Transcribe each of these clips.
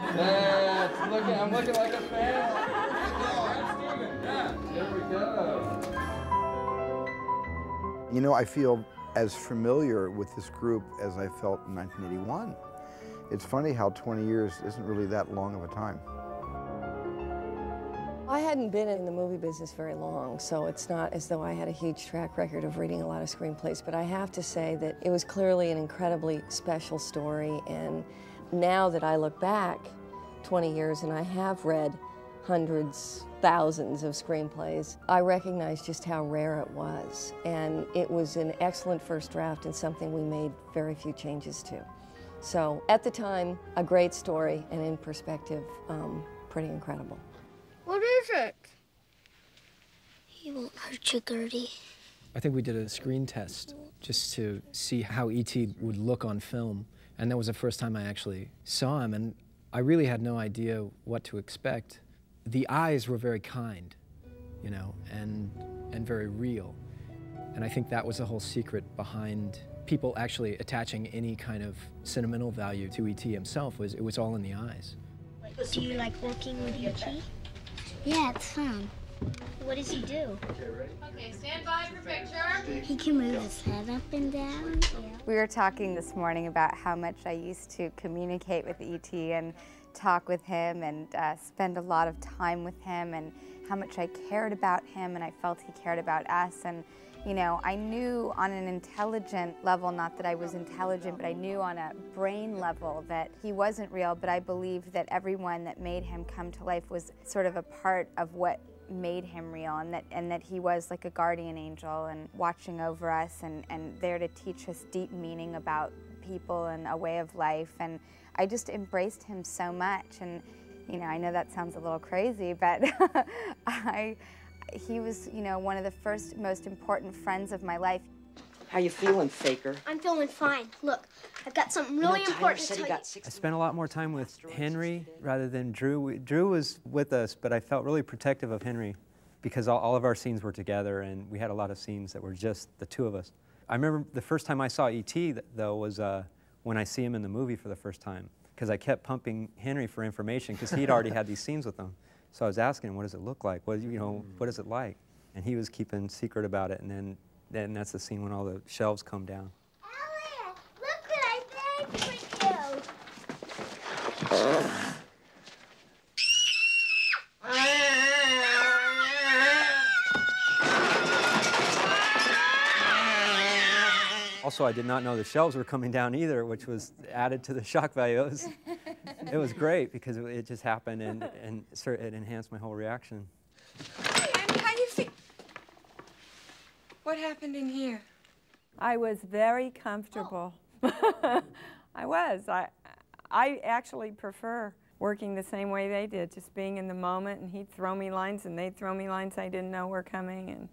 I'm looking like a fan. Yeah, there we go. You know, I feel as familiar with this group as I felt in 1981. It's funny how 20 years isn't really that long of a time. I hadn't been in the movie business very long, so it's not as though I had a huge track record of reading a lot of screenplays, but I have to say that it was clearly an incredibly special story, and now that I look back 20 years and I have read hundreds, thousands of screenplays, I recognize just how rare it was, and it was an excellent first draft and something we made very few changes to. So at the time, a great story, and in perspective, pretty incredible. What is it? He won't hurt you, Gertie. I think we did a screen test just to see how E.T. would look on film, and that was the first time I actually saw him, and I really had no idea what to expect. The eyes were very kind, you know, and very real. And I think that was the whole secret behind people actually attaching any kind of sentimental value to E.T. himself, was it was all in the eyes. Do you like working with E.T.? Yeah, it's fun. What does he do? Okay, stand by for picture. He can move his head up and down. We were talking this morning about how much I used to communicate with E.T. and talk with him and spend a lot of time with him, and how much I cared about him and I felt he cared about us. And you know, I knew on an intelligent level, not that I was intelligent, but I knew on a brain level that he wasn't real, but I believed that everyone that made him come to life was sort of a part of what made him real, and that he was like a guardian angel and watching over us and there to teach us deep meaning about people and a way of life. And I just embraced him so much. And you know, I know that sounds a little crazy, but he was, you know, one of the first most important friends of my life. How you feeling, Faker? I'm feeling fine. Look, I've got something really important to tell you. I spent a lot more time with Henry rather than Drew. Drew was with us, but I felt really protective of Henry because all of our scenes were together, and we had a lot of scenes that were just the two of us. I remember the first time I saw E.T., though, was when I see him in the movie for the first time, because I kept pumping Henry for information because he'd already had these scenes with him. So I was asking him, what does it look like? What, you know, what is it like? And he was keeping secret about it, and then that's the scene when all the shelves come down. Elliot, look what I made for you. Also, I did not know the shelves were coming down either, which was added to the shock value. It was great because it just happened, and it enhanced my whole reaction. Hey, Annie, how you feel? What happened in here? I was very comfortable. I was. I actually prefer working the same way they did, just being in the moment, and he'd throw me lines and they'd throw me lines I didn't know were coming, and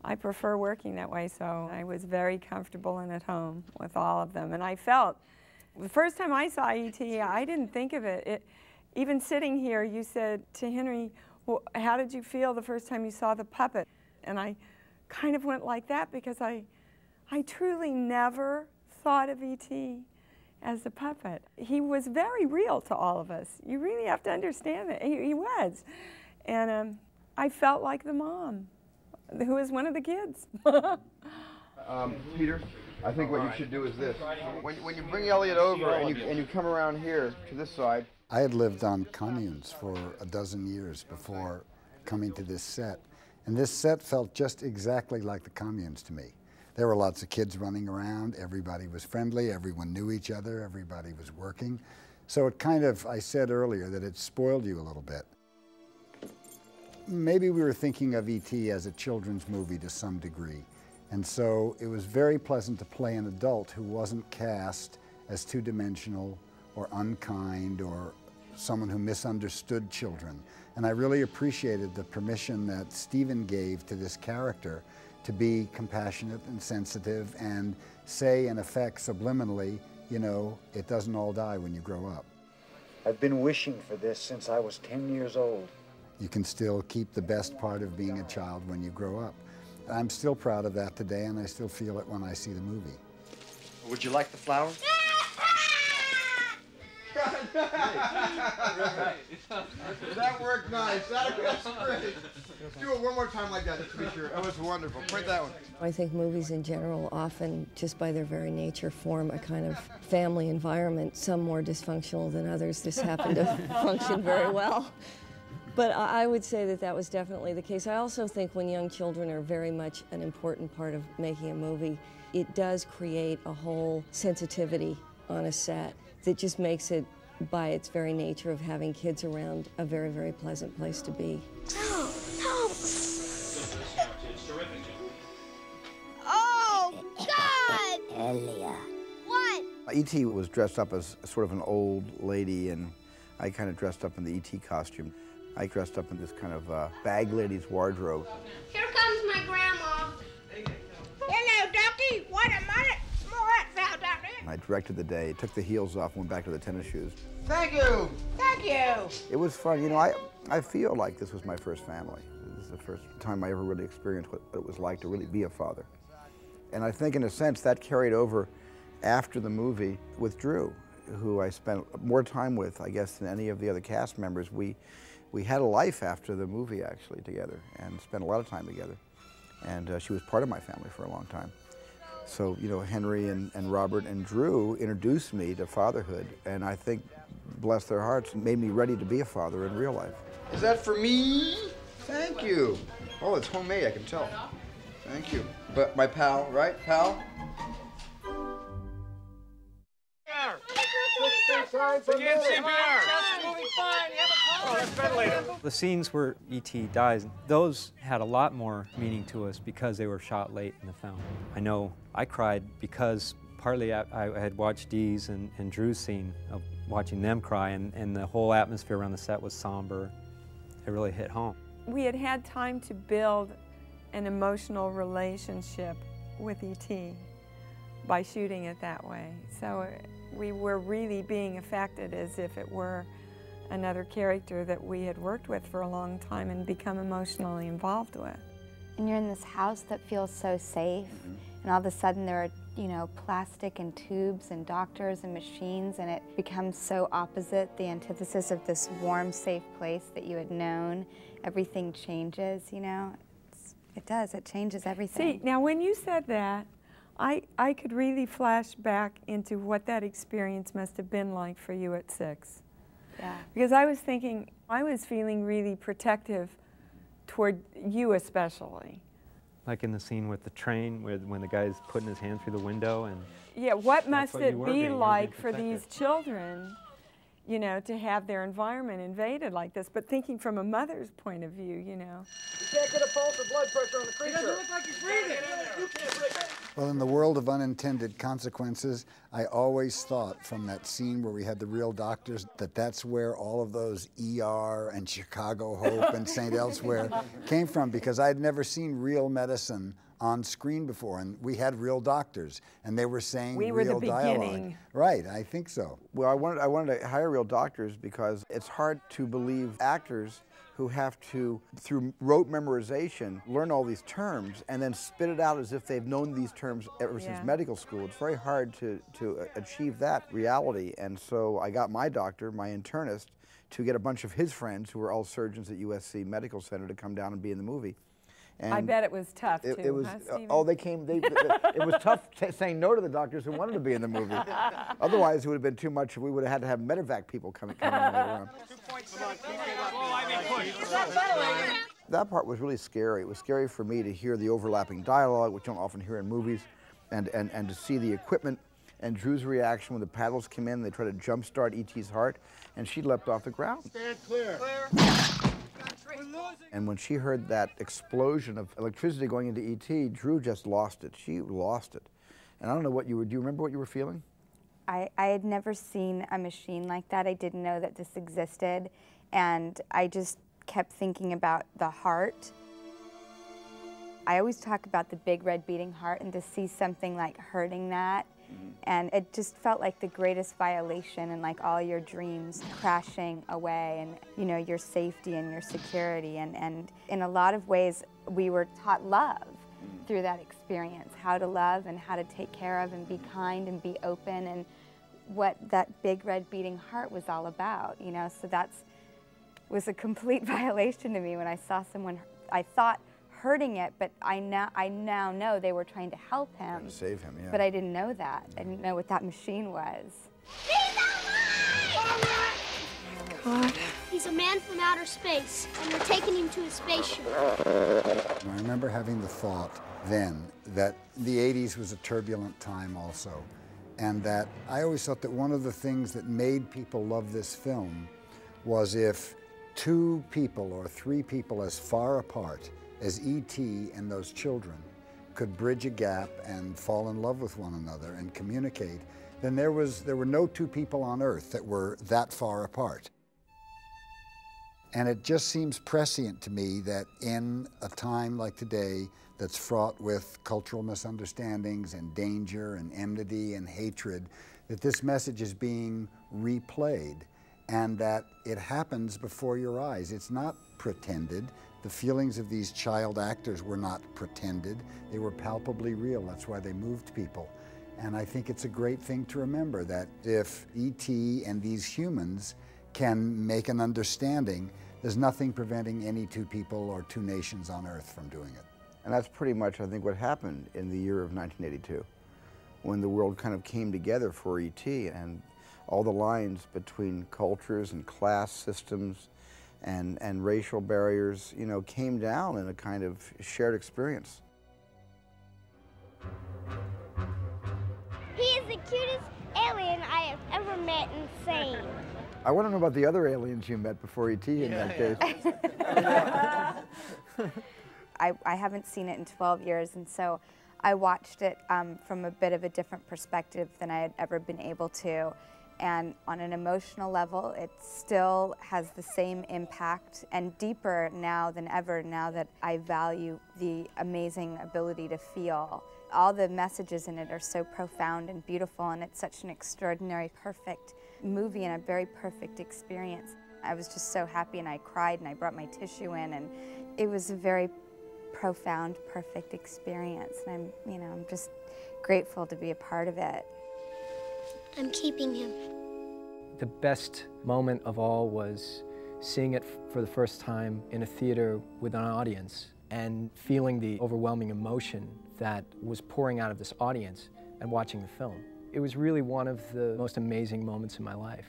I prefer working that way, so I was very comfortable and at home with all of them. And I felt, the first time I saw E.T., I didn't think of it. Even sitting here, you said to Henry, well, how did you feel the first time you saw the puppet? And I kind of went like that because I truly never thought of E.T. as a puppet. He was very real to all of us. You really have to understand that. He was. And I felt like the mom, who was one of the kids. Peter, I think what you should do is this. When you bring Elliot over and you come around here to this side. I had lived on communes for a dozen years before coming to this set. And this set felt just exactly like the communes to me. There were lots of kids running around, everybody was friendly, everyone knew each other, everybody was working. So it kind of, I said earlier, that it spoiled you a little bit. Maybe we were thinking of E.T. as a children's movie to some degree. And so it was very pleasant to play an adult who wasn't cast as two-dimensional or unkind or someone who misunderstood children. And I really appreciated the permission that Stephen gave to this character to be compassionate and sensitive and say, in effect, subliminally, you know, it doesn't all die when you grow up. I've been wishing for this since I was 10 years old. You can still keep the best part of being a child when you grow up. I'm still proud of that today, and I still feel it when I see the movie. Would you like the flowers? That worked nice. That's great. Do it one more time like that, just to be sure. That was wonderful. Print that one. I think movies in general often, just by their very nature, form a kind of family environment, some more dysfunctional than others. This happened to function very well. But I would say that that was definitely the case. I also think when young children are very much an important part of making a movie, it does create a whole sensitivity on a set that just makes it, by its very nature of having kids around, a very, very pleasant place to be. No, no. Oh, God! Earlier. What? E.T. was dressed up as sort of an old lady, and I kind of dressed up in the E.T. costume. I dressed up in this kind of bag lady's wardrobe. Here comes my grandma. Hello, Ducky. What a minute. More fell down there. And I directed the day, took the heels off, went back to the tennis shoes. Thank you. Thank you. It was fun. You know, I feel like this was my first family. This is the first time I ever really experienced what it was like to really be a father. And I think, in a sense, that carried over after the movie with Drew, who I spent more time with, I guess, than any of the other cast members. We had a life after the movie, actually, together, and spent a lot of time together. And she was part of my family for a long time. So, you know, Henry and Robert and Drew introduced me to fatherhood, and I think, bless their hearts, made me ready to be a father in real life. Is that for me? Thank you. Oh, it's homemade, I can tell. Thank you. But my pal, right, pal? The scenes where E.T. dies, those had a lot more meaning to us because they were shot late in the film. I know I cried because partly I had watched Dee's and Drew's scene of watching them cry, and the whole atmosphere around the set was somber. It really hit home. We had had time to build an emotional relationship with E.T. by shooting it that way. So we were really being affected as if it were another character that we had worked with for a long time and become emotionally involved with. And you're in this house that feels so safe, and all of a sudden there are, you know, plastic and tubes and doctors and machines, and it becomes so opposite, the antithesis of this warm, safe place that you had known. Everything changes, you know. It does, it changes everything. See, now when you said that, I could really flash back into what that experience must have been like for you at 6. Yeah. Because I was thinking, I was feeling really protective toward you especially. Like in the scene with the train, when the guy's putting his hand through the window, and yeah, what must what it you were be being like for protected. these children, you know, to have their environment invaded like this? But thinking from a mother's point of view, you know. You can't get a pulse or blood pressure on the creature. He doesn't look like he's breathing. You can't breathe. Well, in the world of unintended consequences, I always thought from that scene where we had the real doctors that that's where all of those ER and Chicago Hope and St. Elsewhere came from, because I'd never seen real medicine on screen before, and we had real doctors, and they were saying We were real the dialogue. beginning. Right, I think so. Well, I wanted to hire real doctors because it's hard to believe actors who have to, through rote memorization, learn all these terms and then spit it out as if they've known these terms ever since medical school. It's very hard to achieve that reality. And so I got my doctor, my internist, to get a bunch of his friends who were all surgeons at USC Medical Center to come down and be in the movie. And I bet it was tough, too, it was, huh, Stephen? oh, they came, it was tough saying no to the doctors who wanted to be in the movie. Otherwise, it would have been too much. We would have had to have medevac people coming in later on. That part was really scary. It was scary for me to hear the overlapping dialogue, which you don't often hear in movies, and to see the equipment and Drew's reaction when the paddles came in. They tried to jumpstart E.T.'s heart, and she leapt off the ground. Stand clear. And when she heard that explosion of electricity going into E.T., Drew just lost it. She lost it. And I don't know what you were, do you remember what you were feeling? I had never seen a machine like that. I didn't know that this existed. And I just kept thinking about the heart. I always talk about the big red beating heart, and to see something like hurting that, and it just felt like the greatest violation, and like all your dreams crashing away, and you know, your safety and your security. And in a lot of ways, we were taught love through that experience, how to love and how to take care of and be kind and be open. And what that big red beating heart was all about, you know? So that was a complete violation to me when I saw someone, I thought, hurting it, but I now know they were trying to help him. Trying to save him, yeah. But I didn't know that. I didn't know what that machine was. God. He's a man from outer space, and they're taking him to a spaceship. I remember having the thought then that the 80s was a turbulent time also, and that I always thought that one of the things that made people love this film was if two people or three people as far apart as E.T. and those children could bridge a gap and fall in love with one another and communicate, then there were no two people on Earth that were that far apart. And it just seems prescient to me that in a time like today that's fraught with cultural misunderstandings and danger and enmity and hatred, that this message is being replayed and that it happens before your eyes. It's not pretended. The feelings of these child actors were not pretended. They were palpably real. That's why they moved people. And I think it's a great thing to remember that if E.T. and these humans can make an understanding, there's nothing preventing any two people or two nations on Earth from doing it. And that's pretty much, I think, what happened in the year of 1982, when the world kind of came together for E.T. and all the lines between cultures and class systems and racial barriers, you know, came down in a kind of shared experience. He is the cutest alien I have ever met and seen. I want to know about the other aliens you met before E.T. in that case. I haven't seen it in 12 years, and so I watched it from a bit of a different perspective than I had ever been able to. And on an emotional level, it still has the same impact and deeper now than ever, now that I value the amazing ability to feel. All the messages in it are so profound and beautiful, and it's such an extraordinary, perfect movie and a very perfect experience. I was just so happy, and I cried, and I brought my tissue in, and it was a very profound, perfect experience. And I'm just grateful to be a part of it. I'm keeping him. The best moment of all was seeing it for the first time in a theater with an audience and feeling the overwhelming emotion that was pouring out of this audience and watching the film. It was really one of the most amazing moments in my life.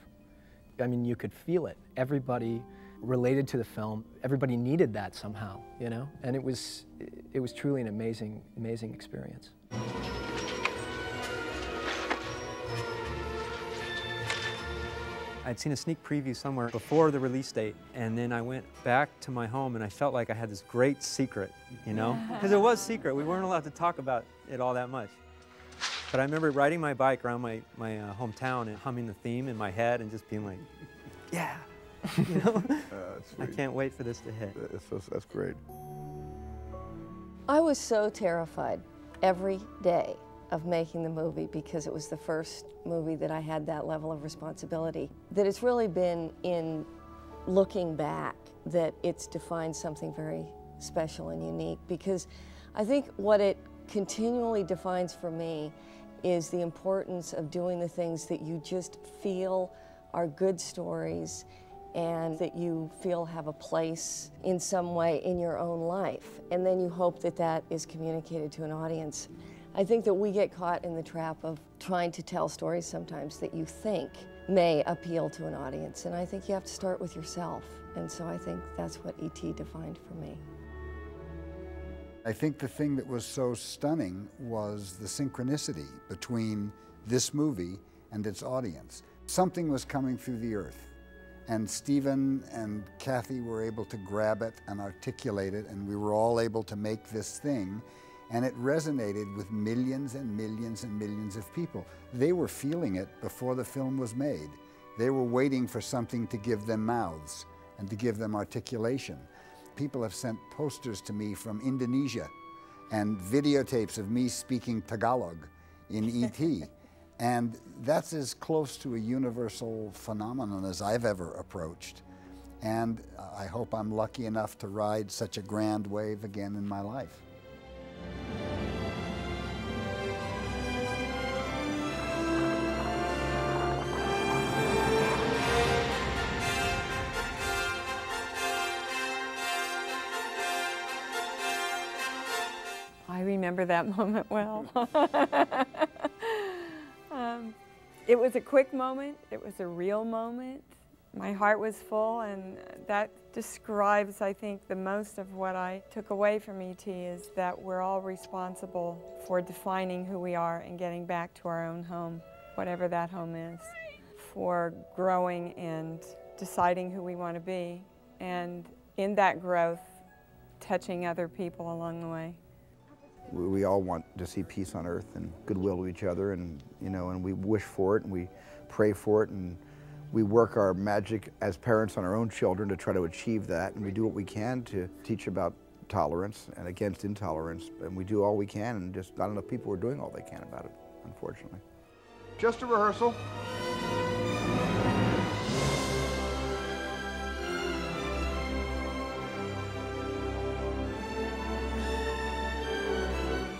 I mean, you could feel it. Everybody related to the film. Everybody needed that somehow, you know? And it was truly an amazing, amazing experience. I'd seen a sneak preview somewhere before the release date, and then I went back to my home and I felt like I had this great secret, you know? Because it was secret. We weren't allowed to talk about it all that much. But I remember riding my bike around my hometown and humming the theme in my head and just being like, yeah, you know? I can't wait for this to hit. That's great. I was so terrified every day of making the movie because it was the first movie that I had that level of responsibility. That it's really been in looking back that it's defined something very special and unique, because I think what it continually defines for me is the importance of doing the things that you just feel are good stories and that you feel have a place in some way in your own life. And then you hope that that is communicated to an audience. I think that we get caught in the trap of trying to tell stories sometimes that you think may appeal to an audience, and I think you have to start with yourself. And so I think that's what E.T. defined for me. I think the thing that was so stunning was the synchronicity between this movie and its audience. Something was coming through the earth, and Stephen and Kathy were able to grab it and articulate it, and we were all able to make this thing. And it resonated with millions and millions and millions of people. They were feeling it before the film was made. They were waiting for something to give them mouths and to give them articulation. People have sent posters to me from Indonesia and videotapes of me speaking Tagalog in E.T. And that's as close to a universal phenomenon as I've ever approached. And I hope I'm lucky enough to ride such a grand wave again in my life. remember that moment well. It was a quick moment. It was a real moment. My heart was full, and that describes, I think, the most of what I took away from E.T. is that we're all responsible for defining who we are and getting back to our own home, whatever that home is, for growing and deciding who we want to be, and in that growth, touching other people along the way. We all want to see peace on earth and goodwill to each other, and and we wish for it, and we pray for it, and we work our magic as parents on our own children to try to achieve that, and we do what we can to teach about tolerance and against intolerance, and we do all we can, and just not enough people are doing all they can about it, unfortunately. Just a rehearsal.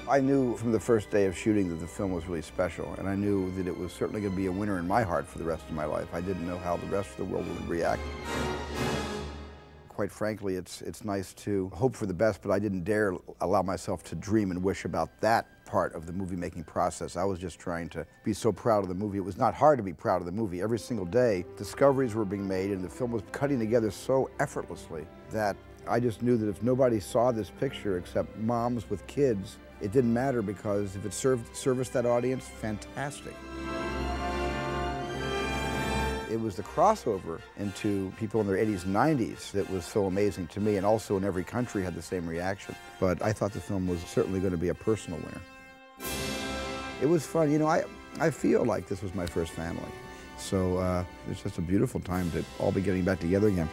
I knew from the first day of shooting that the film was really special, and I knew that it was certainly going to be a winner in my heart for the rest of my life. I didn't know how the rest of the world would react. Quite frankly, it's nice to hope for the best, but I didn't dare allow myself to dream and wish about that part of the movie-making process. I was just trying to be so proud of the movie. It was not hard to be proud of the movie. Every single day, discoveries were being made, and the film was cutting together so effortlessly that I just knew that if nobody saw this picture except moms with kids, it didn't matter, because if it serviced that audience, fantastic. It was the crossover into people in their 80s and 90s that was so amazing to me, and also in every country had the same reaction. But I thought the film was certainly going to be a personal winner. It was fun. I feel like this was my first family. So it's just a beautiful time to all be getting back together again.